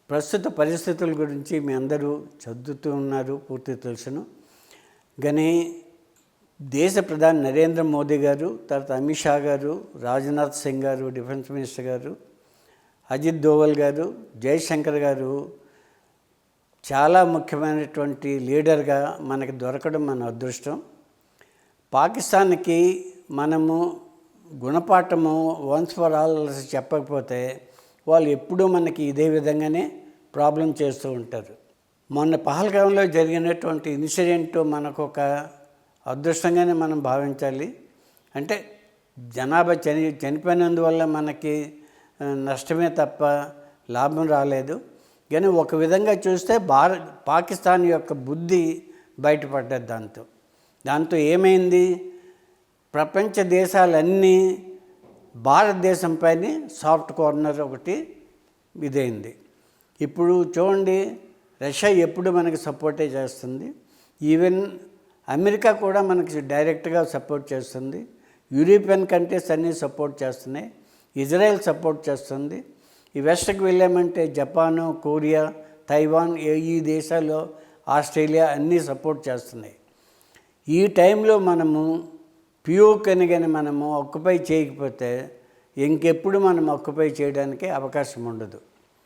ప్రస్తుత పరిస్థితుల గురించి మీ అందరూ చదువుతూ ఉన్నారు, పూర్తి తెలుసును. కానీ దేశ ప్రధాని నరేంద్ర మోదీ గారు, తర్వాత అమిత్ షా గారు, రాజ్నాథ్ సింగ్ గారు డిఫెన్స్ మినిస్టర్ గారు, అజిత్ దోవల్ గారు, జయశంకర్ గారు చాలా ముఖ్యమైనటువంటి లీడర్గా మనకి దొరకడం మన అదృష్టం. పాకిస్తాన్కి మనము గుణపాఠము వన్స్ ఫర్ ఆల్ చెప్పకపోతే వాళ్ళు ఎప్పుడూ మనకి ఇదే విధంగానే ప్రాబ్లం చేస్తూ ఉంటారు. మొన్న పహల్గాంలో జరిగినటువంటి ఇన్సిడెంట్ మనకు ఒక అదృష్టంగానే మనం భావించాలి. అంటే జనాభా చనిపోయినందువల్ల మనకి నష్టమే తప్ప లాభం రాలేదు. కానీ ఒక విధంగా చూస్తే పాకిస్తాన్ యొక్క బుద్ధి బయటపడ్డది. దాంతో ఏమైంది, ప్రపంచ దేశాలన్నీ భారతదేశంపైన సాఫ్ట్ కార్నర్ ఒకటి ఇదైంది. ఇప్పుడు చూడండి, రష్యా ఎప్పుడు మనకి సపోర్టే చేస్తుంది. ఈవెన్ అమెరికా కూడా మనకి డైరెక్ట్గా సపోర్ట్ చేస్తుంది. యూరోపియన్ కంట్రీస్ అన్నీ సపోర్ట్ చేస్తున్నాయి. ఇజ్రాయెల్ సపోర్ట్ చేస్తుంది. ఈ వెస్ట్కి వెళ్ళామంటే జపాను, కొరియా, తైవాన్, ఈ దేశాల్లో ఆస్ట్రేలియా అన్నీ సపోర్ట్ చేస్తున్నాయి. ఈ టైంలో మనము పియోక్ని కానీ మనము ఆక్యుపై చేయకపోతే ఇంకెప్పుడు మనం ఆక్యుపై చేయడానికి అవకాశం ఉండదు.